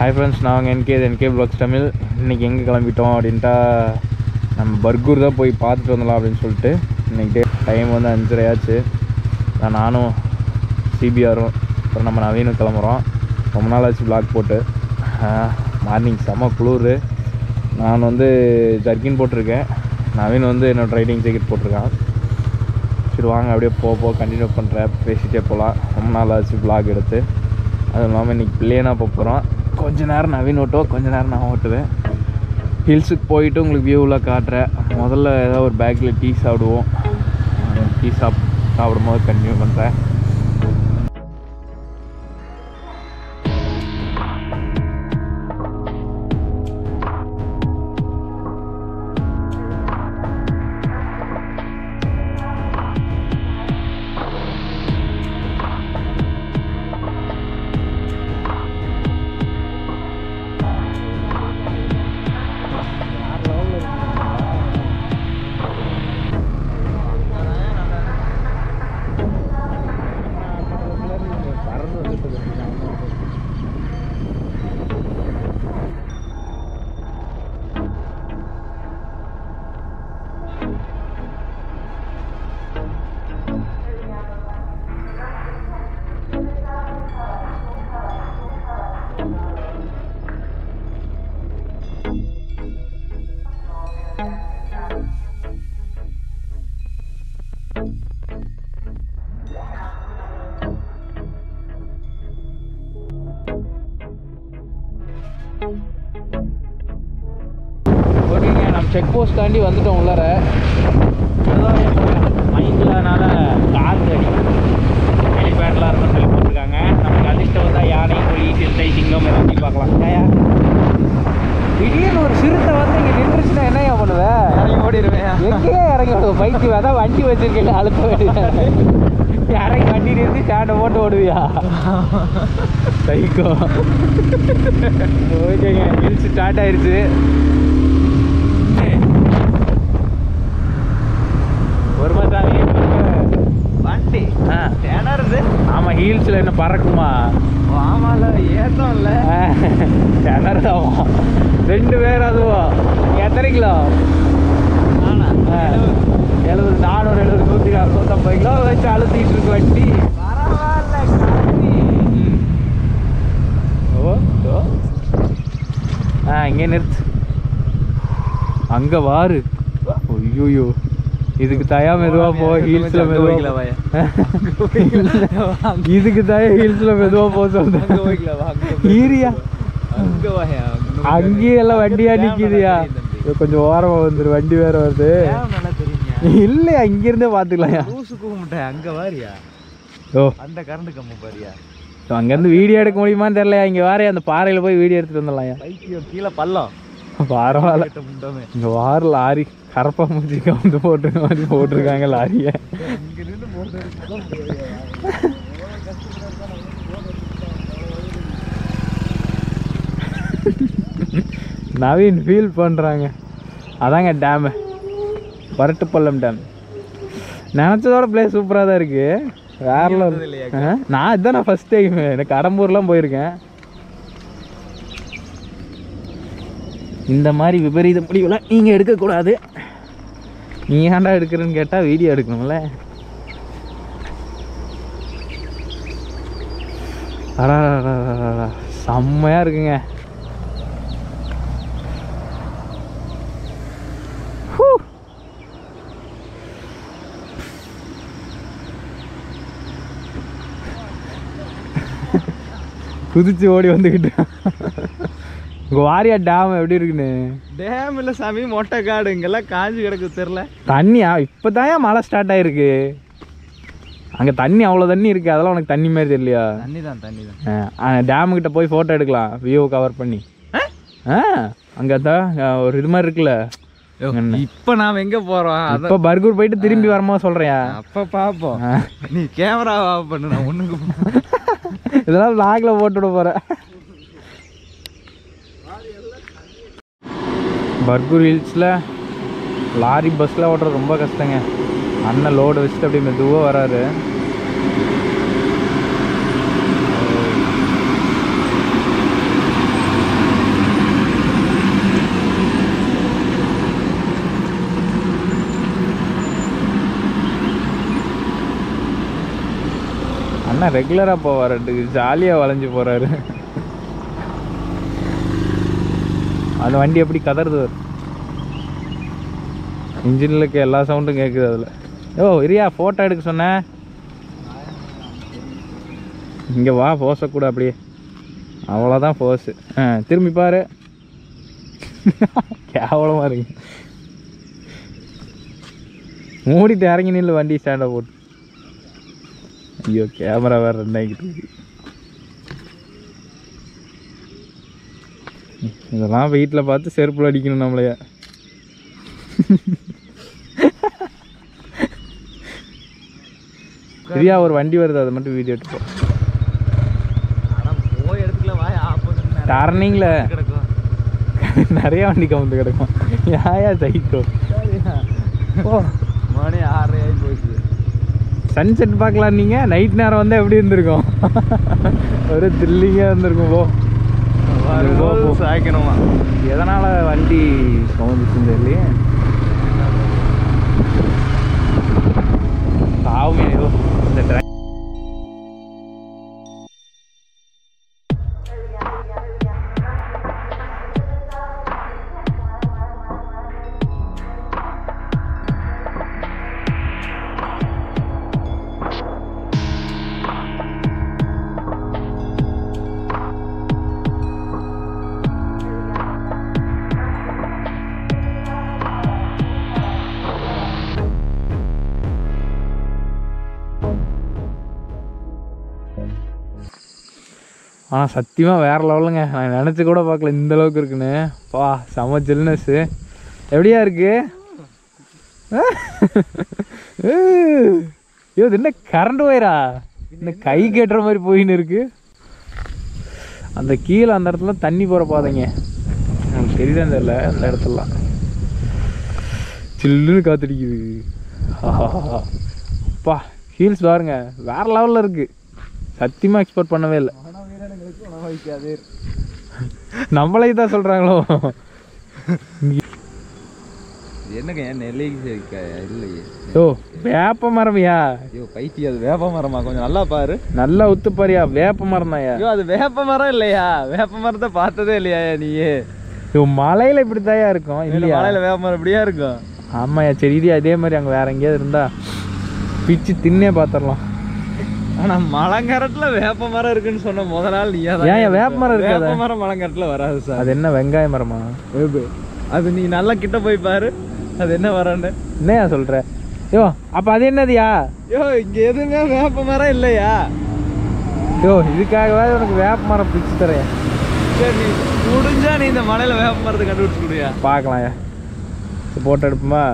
Hi friends, நாங்கள் என்கே vlogs Tamil. இன்றைக்கி எங்கே கிளம்பிட்டோம் அப்படின்ட்டா நம்ம பர்கூர் தான் போய் பார்த்துட்டு வந்துடலாம் அப்படின்னு சொல்லிட்டு. இன்றைக்கி டைம் வந்து 5:30 ஆச்சு. நானும் சிபிஆரும் அப்புறம் நம்ம நவீனும் கிளம்புறோம். ரொம்ப நாள் ஆச்சு வ்ளாக் போட்டு. மார்னிங் செம்ம குளிர். நான் வந்து ஜர்க்கின் போட்டிருக்கேன், நவீன் வந்து என்னோடய ரைடிங் ஜாக்கெட் போட்டிருக்கான். சரி வாங்க அப்படியே போக கண்டினியூ பண்ணுறேன், பேசிகிட்டே போகலாம். ரொம்ப நாள் ஆச்சு வ்ளாக் எடுத்து. அதுவும் இல்லாமல் இன்றைக்கி பிள்ளையனாக போகிறோம். கொஞ்ச நேரம் நவீன் ஓட்டுவோம், கொஞ்ச நேரம் நான் ஓட்டுவேன். ஹில்ஸுக்கு போயிட்டு உங்களுக்கு வியூவில் காட்டுறேன். முதல்ல ஏதாவது ஒரு பேக்கில் டீ சாப்பிடுவோம். டீ சாப்பிடும்போது கண்டினியூ பண்ணுறேன். ஓகேங்க, நம்ம செக் போஸ்ட் தாண்டி வந்துட்டோம். உள்ளார மைண்டில் அதனால் காற்று ஹெலிபேட்லாம் இருக்குன்னு சொல்லி போட்டிருக்காங்க. நமக்கு அதிர்ஷ்டம் வந்தால் யானை, புலி, சிறுத்தை, சிங்கம் எல்லாத்தையும் பார்க்கலாம். ஏயா திடீர்னு ஒரு சிறுத்தை வந்து இங்கே நின்றுச்சுன்னா என்னையா பண்ணுவேன்? இறங்கி ஓடிடுவேன். எங்கேயே இறங்கி ஓடுவேன்? பைக்கு அதான் வண்டி வச்சுருக்கேன், அழுத்த வேண்டியது. இறங்கி வண்டி நிறுத்தி ஸ்டாண்டை போட்டு ஓடுவியா? சைக்கோ. ஓகேங்க, ஹில்ஸ் ஸ்டார்ட் ஆயிடுச்சு. ஒரு மாதிரி வண்டி திணறுது. ஆமாம், ஹீல்ஸில் என்ன பறக்குமா? ஆமாம்ல, ஏற்றம் இல்லை, திணறுதாமா. 2 பேர். அதுவும் எத்தனை கிலோ? 70, 470, 150 கிலோ வச்சு அழுத்திட்டு இருக்கு வண்டி. இங்கே நிறுத்து. அங்கே வாரு. ஐயோ, இதுக்கு தயா மெதுவாக போ. ஹீல்ஸில் மெதுவாக இதுக்கு தயா ஹீல்ஸில் மெதுவாக போக சொல்றேன். ஈரியா அங்கேயே எல்லாம் வண்டியா நிற்கிதுயா. கொஞ்சம் ஓரமாக வந்துரு, வண்டி வேற வருது. இல்லையா, இங்கிருந்தே பார்த்துக்கலாம்யா. அங்கே வாரியா? ஓ, அந்த கரண்ட் கம்மி பாரியா. அங்கேருந்து வீடியோ எடுக்க முடியுமான்னு தெரியலையா? இங்கே வாரையா, அந்த பாறையில் போய் வீடியோ எடுத்துகிட்டு வந்துடலாம்யா. கீழே பள்ளம். பரவாயில்ல, இங்கே வார லாரி கரப்பா மூஞ்சிக்க வந்து போட்டுருக்க மாதிரி போட்டிருக்காங்க லாரியை. நவீன் ஃபீல் பண்ணுறாங்க. அதாங்க டேமு, வரட்டுப்பள்ளம் டேம். நினச்சதோட பிளேஸ் சூப்பராக தான் இருக்குது. வேறல நான் இதுதான் நான் ஃபஸ்ட் டைம் எனக்கு கடம்பூர்லாம் போயிருக்கேன். இந்த மாதிரி விபரீத முடிவுலாம் நீங்கள் எடுக்கக்கூடாது. நீ ஏன்டா எடுக்கிறேன்னு கேட்டால் வீடியோ எடுக்கணும்ல. அடா செம்மையாக இருக்குங்க. குதிச்சு ஓடி வந்துக்கிட்டு. இங்கே வாரியா டேம் எப்படி இருக்குன்னு? டேம் இல்லை சாமி, மொட்டை காடு. இங்கெல்லாம் காஞ்சி கிடக்கு, தெரில. தண்ணியா? இப்போ தான் மழை ஸ்டார்ட் ஆகிருக்கு. அங்கே தண்ணி அவ்வளோ தண்ணி இருக்குது. அதெல்லாம் உனக்கு தண்ணி மாதிரி தெரியலையா? தண்ணி தான். டேமுக்கிட்ட போய் ஃபோட்டோ எடுக்கலாம், வியூ கவர் பண்ணி. அங்கே தான் ஒரு இது மாதிரி இருக்குல்ல. இப்போ நாம் எங்கே போகிறோம்? இப்போ பர்கூர் போயிட்டு திரும்பி வரும்போது சொல்கிறேன். அப்போ பார்ப்போம். நீ கேமரா ஆஃப் பண்ணு, நான் ஒன்றுக்கு இதெல்லாம் வ்ளாகில் போட்டுவிட போகிறேன். பர்கூர் ஹில்ஸில் லாரி பஸ்ஸில் ஓட்டுறது ரொம்ப கஷ்டங்க. அண்ணன் லோடு வச்சுட்டு அப்படி மெதுவாக வராரு. அண்ணா ரெகுலராக போவார்ட்டுக்கு ஜாலியாக வளைஞ்சு போகிறாரு. அந்த வண்டி எப்படி கதறுது, இன்ஜினில் இருக்க எல்லா சவுண்டும் கேட்குது அதில். இரியா ஃபோட்டோ எடுக்க சொன்னேன். இங்கே வா, போசக்கூட அப்படியே அவ்வளோதான் போஸு. திரும்பி பாரு. கேவலமாக இருக்கு. மூடிட்டு இறங்கி நில்லு வண்டி ஸ்டாண்டை போட்டு. ஐயோ கேமரா வேறு ரெண்டாகிட்டு இருக்கு. இதெல்லாம் வீட்டில் பார்த்து செருப்பில் அடிக்கணும் நம்மளைய. சரியா ஒரு வண்டி வருது, அதை மட்டும் வீடியோ எடுத்துப்போம். டர்னிங்கில் நிறைய வண்டி கவுந்து கிடக்கும். யாயா சைக்கோ. ஓ மணி 6 ஆகி போச்சு. சன்செட் பார்க்கலாம். நீங்கள் நைட் நேரம் வந்தால் எப்படி இருந்திருக்கும்? ஒரு த்ரில்லிங்காக இருந்திருக்கும். சாய்க்கணுமா? எதனால் வண்டி கவுந்துச்சுன்னு தெரியலையே. சாவுமே ஏதோ இந்த ட்ரை. ஆனால் சத்தியமாக வேறு லெவலுங்க. நான் நினச்சி கூட பார்க்கல இந்த அளவுக்கு இருக்குன்னு. பா செம ஜில்னஸ்ஸு. எப்படியா இருக்கு? ஐயோ இது என்ன கரண்ட் ஒயரா? இன்னும் கை கட்டுற மாதிரி போயின்னு இருக்கு. அந்த கீழே அந்த இடத்துல தண்ணி போகிற பாதைங்க. எனக்கு தெரியல தெரியல அந்த இடத்துலலாம் சில்லுன்னு காத்தடிக்குது. அப்பா ஹீல்ஸ் பாருங்க வேறு லெவலில் இருக்குது. சத்தியமாக எக்ஸ்போர்ட் பண்ணவே இல்லை. நம்மளே தான் சொல்கிறாங்களோ. என்னங்க நெல்லைக்கு இல்லையே. ஓ வேப்ப மரமையா? ஐயோ பைத்தி, அது வேப்ப மரமா? கொஞ்சம் நல்லா பாரு. நல்லா உத்துப்பாரியா? வேப்ப மரம் தான்யா. ஐயோ அது வேப்ப மரம் இல்லையா? வேப்ப மரத்தை பார்த்ததே இல்லையா நீயே? ஐயோ மலையில் இப்படி தாயா இருக்கும். இல்லையா மலையில் வேப்ப மரம் இப்படியா இருக்கும்? ஆமாய்யா. சரி இது அதே மாதிரி அங்கே வேற எங்கேயாவது இருந்தா பிச்சு தின்னே பார்த்துடலாம். ஆனால் மலங்கரட்டில் வேப்ப மரம் இருக்குன்னு சொன்ன முதல் நாள் நீயா தான். ஏன் வேப்ப மரம் இருக்கு? வேப்ப மரம் மலங்கரட்டில் வராது சார். அது என்ன வெங்காய மரமா? அது நீ நல்லா கிட்ட போய் பாரு, அது என்ன மரம்னு. என்னையா சொல்ற? யோ அப்போ அது என்னதுயா? யோ இங்கே எதுவுமே வேப்ப மரம் இல்லையா? யோ இதுக்காகவே உனக்கு வேப்ப மரம் பிடிச்சி தரேன். சரி நீ முடிஞ்சா நீ இந்த மலையில் வேப்ப மரத்தை கண்டுபிடிச்சு கொடுயா. பார்க்கலாம்யா. போட்டோ எடுப்போமா?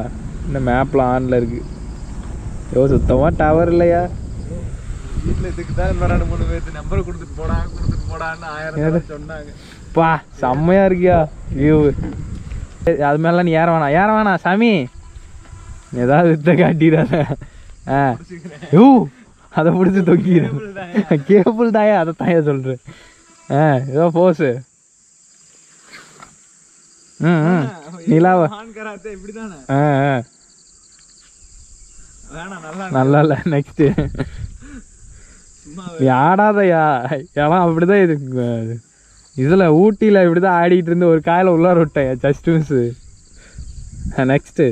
இந்த மேப்பில் ஆனில் இருக்கு. யோ சுத்தமாக டவர் இல்லையா? வீட்டில் இதுக்கு தான் 2-3 பேர்த்து நம்பரை கொடுத்துட்டு போடான்னு 1000 சொன்னாங்க. பா செம்மையா இருக்கியா வியூ. அது மேலாம் நீ ஏற வேணாம் சாமி. ஏதாவது வித்த காட்டிடாத. யூ அதை பிடிச்சி தொங்கிடும். கேபிள் தாயா? அதை தாயா சொல்கிறேன். ஏதோ போஸு. நிலாவா? நல்லா இல்லை. நெக்ஸ்ட்டு நீ ஆடாதயா. ஏன்னா அப்படிதான் இது இதில் ஊட்டியில் இப்படி தான் ஆடிட்டு இருந்து ஒரு காயில் உள்ளார விட்டேன் ஜஸ்ட் மிஸ்ஸு. நெக்ஸ்ட்டு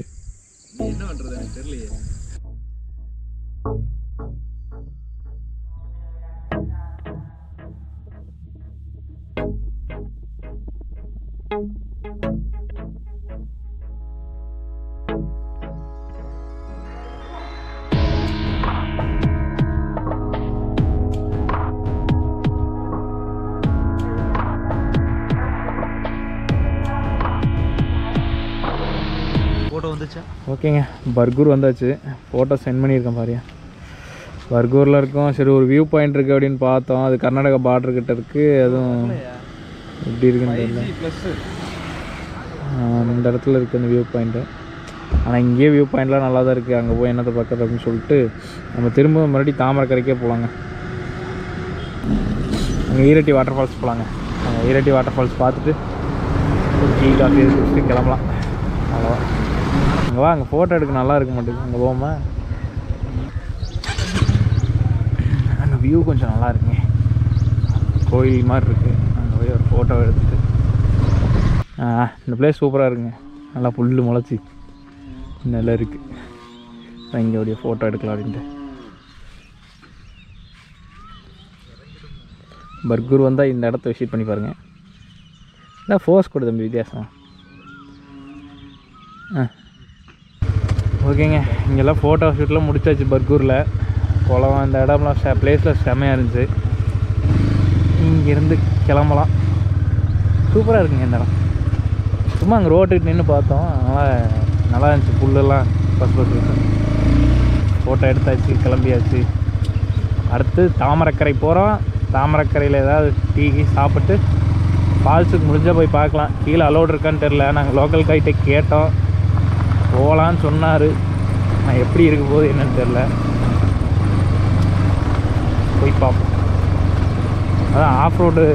என்ன பண்ணுறது எனக்கு தெரியலையே. ஃபோட்டோ வந்துச்சா? ஓகேங்க பர்கூர் வந்தாச்சு. ஃபோட்டோ சென்ட் பண்ணியிருக்கேன் பாரியா. பர்கூரில் இருக்கோம். சரி ஒரு வியூ பாயிண்ட் இருக்குது அப்படின்னு பார்த்தோம். அது கர்நாடகா பார்டர் கிட்ட இருக்குது. அதுவும் எப்படி இருக்குன்னு தெரியல. இந்த இடத்துல இருக்குது அந்த வியூ பாயிண்ட்டு. ஆனால் இங்கேயே வியூ பாயிண்ட்லாம் நல்லா தான் இருக்குது. அங்கே போய் என்னத்தை பார்க்குறது அப்படின்னு சொல்லிட்டு நம்ம திரும்ப மறுபடியும் தாமரைக்கரைக்கே போகலாங்க. அங்கே ஈரட்டி வாட்டர் ஃபால்ஸ் போகலாங்க. அங்கே ஈரட்டி வாட்டர் ஃபால்ஸ் பார்த்துட்டு ஒரு டீ காஃபி குடிச்சிட்டு கிளம்பலாம். அவ்வளோதான். அங்கே வா, அங்கே ஃபோட்டோ எடுக்க நல்லா இருக்க மாட்டேங்குது. அங்கே போகாம அங்கே வியூ கொஞ்சம் நல்லா இருக்குங்க, கோயில் மாதிரி இருக்குது. அங்கே போய் ஒரு ஃபோட்டோ எடுத்துட்டு இந்த பிளேஸ் சூப்பராக இருக்குங்க. நல்லா புல் முளைச்சி நல்லா இருக்குது. இங்கே அப்படியே ஃபோட்டோ எடுக்கலாம் அப்படின்ட்டு. பர்கூர் வந்தால் இந்த இடத்த விசிட் பண்ணி பாருங்கள். இதான் ஃபோர்ஸ் கொடு தம்பி வித்தியாசம். ஓகேங்க, இங்கெல்லாம் ஃபோட்டோ ஷூட்லாம் முடிச்சாச்சு. பர்கூரில் குளம் அந்த இடம்லாம் பிளேஸில் செம்மையாக இருந்துச்சு. இங்கேருந்து கிளம்பலாம். சூப்பராக இருக்குங்க இந்த இடம். சும்மா அங்கே ரோட்டுக்கு நின்று பார்த்தோம், அதனால் நல்லா இருந்துச்சு. புல்லெல்லாம் பஸ் ஃபோட்டோ எடுத்தாச்சு, கிளம்பியாச்சு. அடுத்து தாமரைக்கரை போகிறோம். தாமரைக்கரையில் ஏதாவது டீ சாப்பிட்டு ஃபால்ஸுக்கு முடிஞ்சால் போய் பார்க்கலாம். கீழே அலோடு இருக்கான்னு தெரில. நாங்கள் லோக்கல் கைட்டே கேட்டோம், போகலான்னு சொன்னார். நான் எப்படி இருக்க போகுது என்னன்னு தெரில, போய் பார்ப்போம். அதான் ஆஃப் ரோடு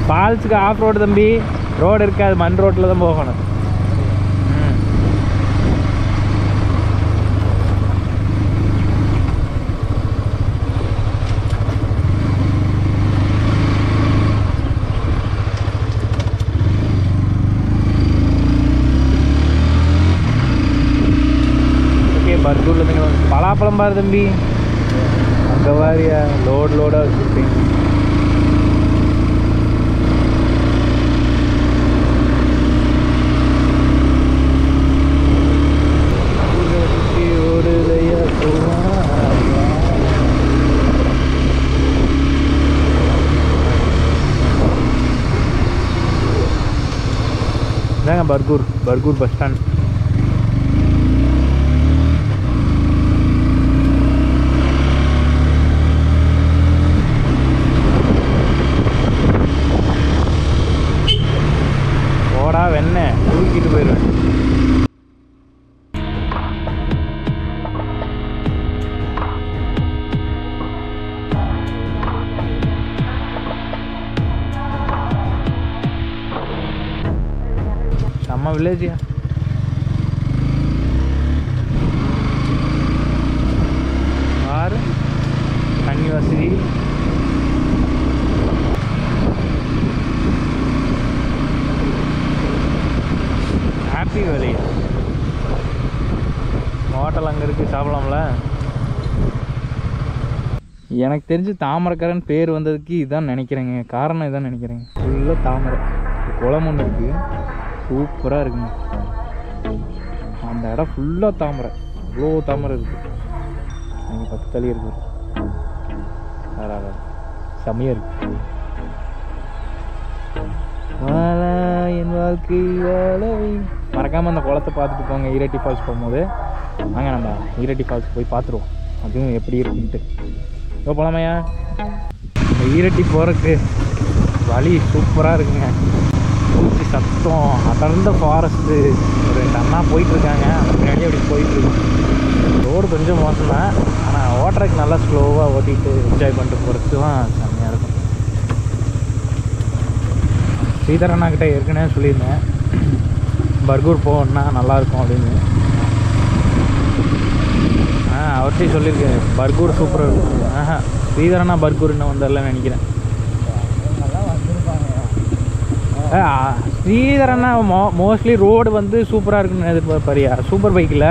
ஃபால்ஸுக்கு ஆஃப் ரோடு தம்பி, ரோடு இருக்காது, மண் ரோட்டில் தான் போகணும். பர்கூரில் தம்பி பலாப்பழம் பாரு தம்பி, அங்கே வாரியா லோடாக வச்சுருப்பீங்க. இதாங்க பர்கூர் பஸ் ஸ்டாண்ட். போடா வெண்ணெய் தூக்கிட்டு போயிடுவேன். செம்ம வில்லேஜியா. ஆறு தண்ணி வசதி. ஹாப்பி வேலி ஹோட்டல் அங்கே இருக்குது, சாப்பிடலாம்ல. எனக்கு தெரிஞ்சு தாமரைக்கரைன்னு பேர் வந்ததுக்கு இதான் நினைக்கிறேங்க, காரணம் இதான் நினைக்கிறேங்க. ஃபுல்லாக தாமரை. குளம் ஒன்று இருக்குது, சூப்பராக இருக்குங்க. அந்த இடம் ஃபுல்லாக தாமரை, அவ்வளோ தாமரை இருக்குது. அங்கே 10 தள்ளி இருக்குது, செம்மையாக இருக்குது. என் வாழ்க்கை வாழவை மறக்காமல் அந்த குளத்தை பார்த்துட்டு போங்க. ஈரட்டி ஃபால்ஸ் போகும்போது வாங்க நம்ம ஈரட்டி ஃபால்ஸ் போய் பார்த்துருவோம், அதுவும் எப்படி இருக்குன்ட்டு. இப்போ போகலாமையா? இந்த ஈரட்டி போகிறதுக்கு வழி சூப்பராக இருக்குங்க. பூச்சி சத்தம், அடர்ந்த ஃபாரஸ்ட்டு. ஒரு 2 அண்ணா போயிட்டுருக்காங்க, முன்னாடியே அப்படி போயிட்டுருக்கோம். ரோடு கொஞ்சம் மோசம் தான், ஆனால் ஓட்டுறதுக்கு நல்லா ஸ்லோவாக ஓட்டிகிட்டு என்ஜாய் பண்ணிட்டு போகிறதுக்கு தான் செம்மையாக இருக்கும். ஸ்ரீதரண்ணாக்கிட்ட ஏற்கனவே சொல்லியிருந்தேன் பர்கூர் போகணுன்னா நல்லாயிருக்கும் அப்படின்னு. அவர்கிட்டையும் சொல்லியிருக்கேன் பர்கூர் சூப்பராக இருக்கும். ஸ்ரீதரண்ணா பர்கூர் இன்னும் வந்தார்லன்னு நினைக்கிறேன். ஸ்ரீதரண்ணா மோஸ்ட்லி ரோடு வந்து சூப்பராக இருக்குன்னு எதிர்பார்ப்பாரியா. சூப்பர் பைக்கில்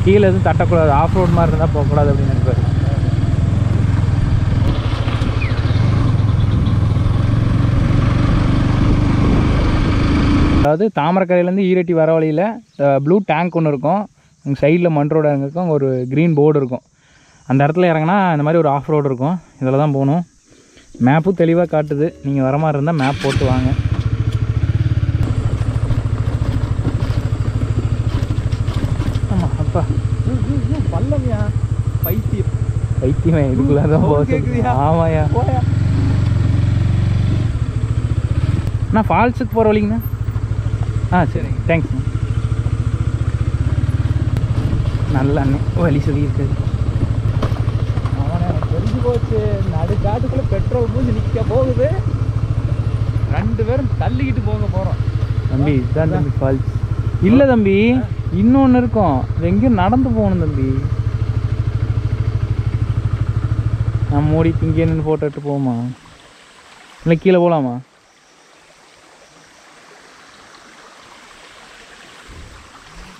கீழே எதுவும் தட்டக்கூடாது, ஆஃப் ரோடு மாதிரி இருந்தால் போகக்கூடாது அப்படின்னு நினைப்பார். அதாவது தாமரைக்கரையிலேருந்து ஈரட்டி வர வழியில் ப்ளூ டேங்க் ஒன்று இருக்கும், அங்கே சைடில் மண் ரோடு இருக்கும், அங்கே ஒரு க்ரீன் போர்டு இருக்கும். அந்த இடத்துல இறங்கினா இந்த மாதிரி ஒரு ஆஃப் ரோடு இருக்கும், இதில் தான் போகணும். மேப்பும் தெளிவாக காட்டுது, நீங்கள் வர மாதிரி இருந்தால் மேப் போட்டு வாங்க. ஆமாம் அப்பா பல்லமையா பைத்தியமே இதுக்குள்ளே தான் போக. ஆமாயா அண்ணா ஃபால்ஸுக்கு போகிற வழிங்கண்ணா. சரி தேங்க்ஸ்ண்ணா. நல்ல அண்ணன் வழி சொல்லியிருக்காரு. அவனை தெரிஞ்சு போச்சு, நடுக்காட்டுக்குள்ளே பெட்ரோல் பூஞ்சி நிற்க போகுது, 2 பேரும் தள்ளிக்கிட்டு போகிறோம். தம்பி இதுதான் தம்பி ஃபால்ஸ். இல்லை தம்பி இன்னொன்று இருக்கும், அது எங்கேயும் நடந்து போகணும் தம்பி. நான் மூடிட்டு இங்கே நின்று ஃபோட்டோ எடுத்து போமா, இல்லை கீழே போகலாமா?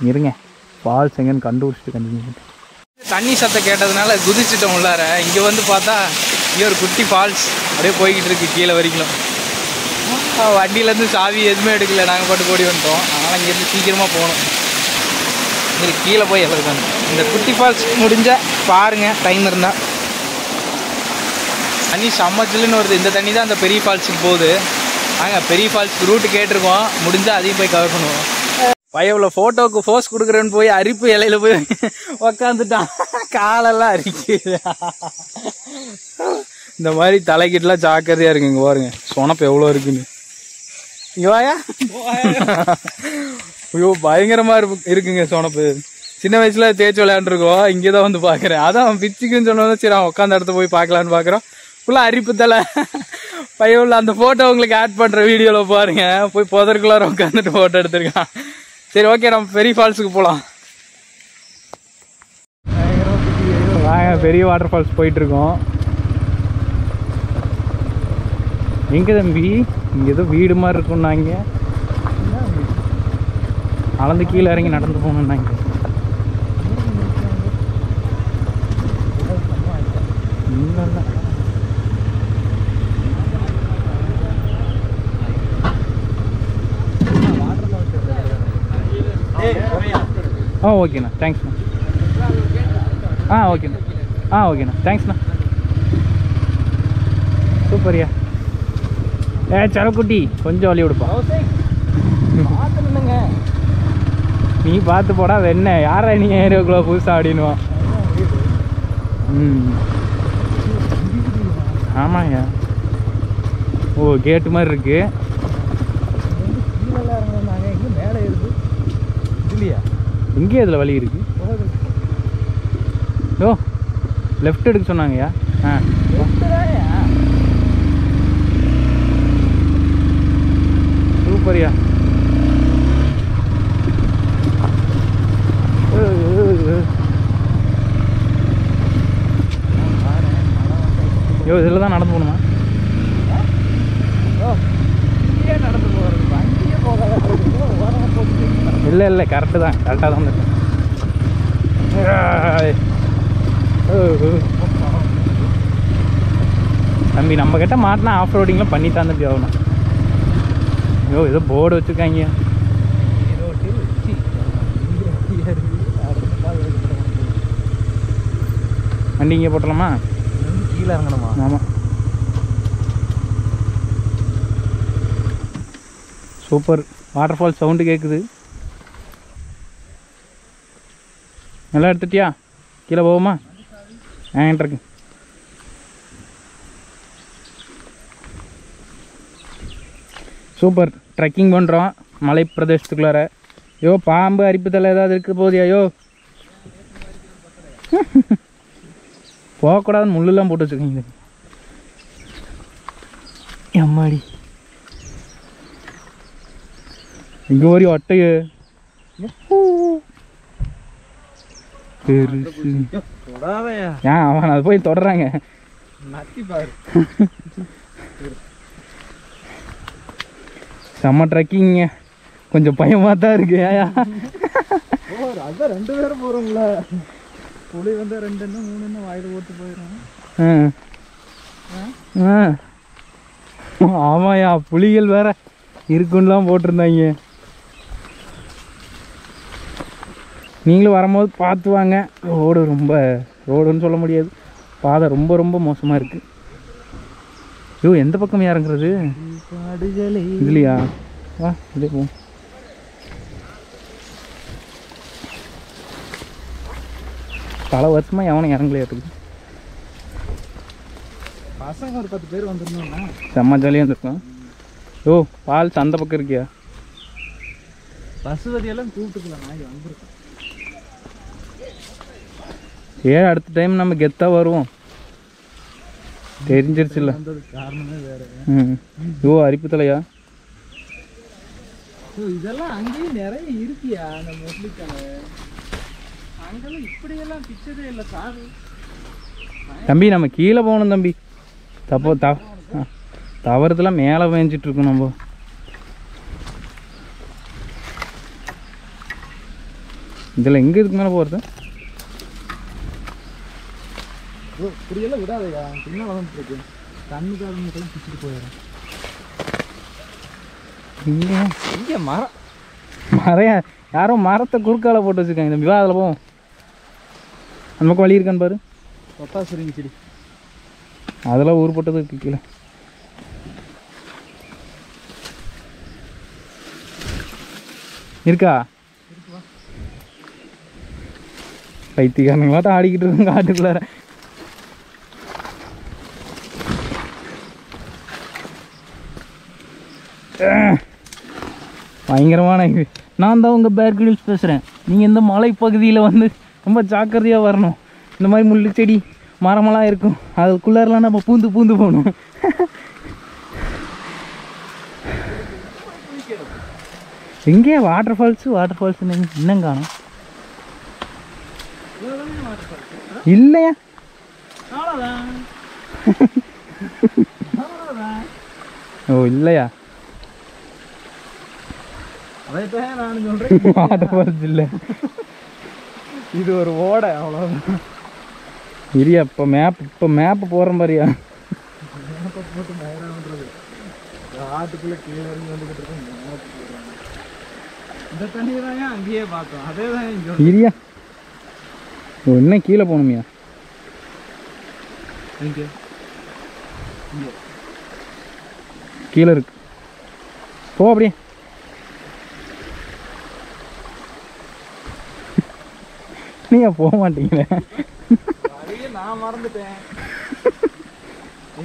இருங்க, ஃபால்ஸ் எங்கன்னு கண்டுபிடிச்சிட்டு கண்டினியூ. தண்ணி சத்தம் கேட்டதுனால குதிச்சிட்டோம் உள்ளார. இங்கே வந்து பார்த்தா இங்கே ஒரு குட்டி ஃபால்ஸ் அப்படியே போய்கிட்டு இருக்கு கீழே வரைக்கும். வண்டியிலேருந்து சாவி எதுவுமே எடுக்கல, நாங்கள் பாட்டு ஓடி வந்துட்டோம். அதனால் இங்கேருந்து சீக்கிரமாக போகணும். இங்கே கீழே போய் எல்லாருக்கும் இந்த குட்டி ஃபால்ஸ் முடிஞ்சால் பாருங்கள் டைம் இருந்தால். தண்ணி சம்மச்சில்லுன்னு வருது. இந்த தண்ணி தான் அந்த பெரிய ஃபால்ஸுக்கு போகுது. நாங்கள் பெரிய ஃபால்ஸுக்கு ரூட்டு கேட்டிருக்கோம், முடிஞ்சால் அதையும் போய் கவர் பண்ணுவோம். பையவில் ஃபோட்டோவுக்கு ஃபோர்ஸ் கொடுக்குறேன்னு போய் அரிப்பு இலையில போய் உக்காந்துட்டான், காலெல்லாம் அரிக்குது. இந்த மாதிரி தலைக்கிட்டலாம் ஜாக்கிரதையாக இருக்குங்க. பாருங்க சொனப்பு எவ்வளோ இருக்குன்னு. இங்கே வாயா. ஐயோ பயங்கரமாக இருக்குங்க சொனப்பு. சின்ன வயசுல தேய்ச்சி விளையாண்டுருக்கோம், இங்கே தான் வந்து பார்க்குறேன். அதான் பிச்சுக்குன்னு சொன்னோம், சரி அவன் உட்காந்த இடத்த போய் பார்க்கலான்னு பார்க்குறோம். ஃபுல்லாக அரிப்பு தலை. பையவில் அந்த ஃபோட்டோ உங்களுக்கு ஆட் பண்ணுற வீடியோவில் பாருங்க. போய் புதற்குள்ளார உட்காந்துட்டு ஃபோட்டோ எடுத்திருக்கான். சரி ஓகே, நம்ம பெரிய ஃபால்ஸுக்கு போகலாம். பெரிய வாட்டர் ஃபால்ஸ் போயிட்டுருக்கோம். எங்கே தம்பி? இங்கே ஏதோ வீடு மாதிரி இருக்குன்னாங்க. அளந்து கீழே இறங்கி நடந்து போகணுன்னாங்க. ஓகேண்ணா, தேங்க்ஸ்ண்ணா. ஓகேண்ணா. ஓகேண்ணா, தேங்க்ஸ்ண்ணா. சூப்பரியா. சரக்குட்டி கொஞ்சம் வழி விடுப்பா. நீ பார்த்து போடா வெண்ண. யாரா நீ ஏரியாக்குள்ள புதுசாக அப்படின்னுவான். ஆமாங்க. ஓ கேட்டு மாதிரி இருக்கு. மேலே இருக்கு இல்லையா? எங்கே இதில் வழி இருக்கு? ஓ லெஃப்ட் எடுக்க சொன்னாங்கய்யா. சூப்பரியா. ஐயோ இதில் தான் நடந்து போகணுமா? நடந்து போகிறது இல்லை இல்லை, கரெக்டு தான், கரெக்டாக தான் வந்துட்டேன். தம்பி நம்ம கிட்ட மாட்டினா ஆஃப் ரோடிங்லாம் பண்ணி தான் தம்பி ஆகணும். ஐயோ ஏதோ போர்டு வச்சுருக்காங்க. வண்டி இங்கே போட்டலாமா? கீழே இறங்கணுமா? ஆமாம். சூப்பர். வாட்டர் ஃபால் சவுண்டு கேட்குது. நல்லா எடுத்துட்டியா? கீழே போவோமா? என்கிட்ட இருக்கு. சூப்பர். ட்ரெக்கிங் பண்ணுறோம் மலை பிரதேசத்துக்குள்ளார. ஐயோ பாம்பு அரிப்பு தலை ஏதாவது இருக்க போதியா? ஐயோ போகக்கூடாதுன்னு முள்ளெல்லாம் போட்டு வச்சுருக்கீங்க. அம்மாடி இங்கே ஒரு ஒட்டையே பெருசு. ஏன் அவன் அது போய் தொடறாங்க. செம்ம ட்ரெக்கிங்க. கொஞ்சம் பயமாக தான் இருக்கு. ஏயா அதான் 2 பேரும் போகிறோங்களா? புளி வந்து 2 3 வாயில் போட்டு போயிடும். ஆமாயா புலிகள் வேற இருக்குன்னுலாம் போட்டிருந்தாங்க. நீங்களும் வரும்போது பார்த்து வாங்க. ரோடுன்னு சொல்ல முடியாது, பாதை ரொம்ப ரொம்ப மோசமாக இருக்குது. ஐயோ எந்த பக்கம் இறங்குறது? இதுலையா? வா இதே போ. பல வருஷமாக எவனும் இறங்கலையாட்டுக்கு. பசங்க ஒரு 10 பேர் வந்துருந்தோம்னா செம்ம ஜாலியாக இருந்திருக்கோம். ஓ பால் அந்த பக்கம் இருக்கியா? பசுவதியெல்லாம் கூப்பிட்டுக்கலாம். நான் வந்துருக்கேன். அடுத்த டைம் நம்ம கெத்தாக வருவோம். தெரிஞ்சிருச்சுல்ல காரணமே வேறு. ஓ அரிப்பு தலையா? இதெல்லாம் அங்கேயும் நிறைய இருக்கியா? அந்த மொட்லிக்கலை அங்கெல்லாம் இப்படியெல்லாம் பிச்சதே இல்லை சார். தம்பி நம்ம கீழே போகணும் தம்பி. தவறுதெல்லாம் மேலே மேய்ஞ்சிட்ருக்கோம் நம்ம. இதில் எங்கே இதுக்கு மேலே போகிறது? இப்படியெல்லாம் விடாதையா, பின்னால் வந்துருக்கு கண்ணுக்காரங்களும் பிடிச்சிட்டு போயிடும். இங்கே மரம் யாரோ மரத்தை குறுக்கால போட்டு வச்சுருக்காங்க தம்பி. வா அதில் போவோம். அந்த பக்கம் வழி இருக்கான்னு பாரு. பத்தாசுரிங்க செடி அதெல்லாம் ஊர்பட்டது இருக்கு கீழே. இருக்கா? பைத்தியக்காரங்களாட்டம் ஆடிக்கிட்டு இருக்கோம் காட்டுக்குள்ளார. பயங்கரமான இது. நான் தான் உங்கள் பேர் கிரில்ஸ் பேசுகிறேன். நீங்கள் இந்த மலைப்பகுதியில் வந்து ரொம்ப ஜாக்கிரதையாக வரணும். இந்த மாதிரி முள்ளு செடி மரமெல்லாம் இருக்கும், அதுக்குள்ளாரெலாம் நம்ம பூந்து போகணும். எங்கேயா வாட்டர் ஃபால்ஸ் இன்னும் காணும் இல்லையா? ஓ இல்லையா? அதைத்தான் நான் சொல்கிறேன், வாட்டர் ஃபால்ஸ் இல்லை, இது ஒரு ஓடை அவ்வளோதான். இரியா இப்போ மேப்பு போடுற மாதிரியா? மேப்பை போட்டு மயிரான்றது ஆட்டுக்குள்ளே கீழே இறங்கி வந்துக்கிட்டு இருக்கோம். இந்த தண்ணியை தாங்க அங்கேயே பார்த்தோம், அதே தான் இங்கே இரியா. ஓ இன்னும் கீழே போகணுமியா? இங்கே கீழே இருக்கு, போ அப்படியே. நீங்க போக மாட்டீங்களே? நான் மறந்துட்டேன்.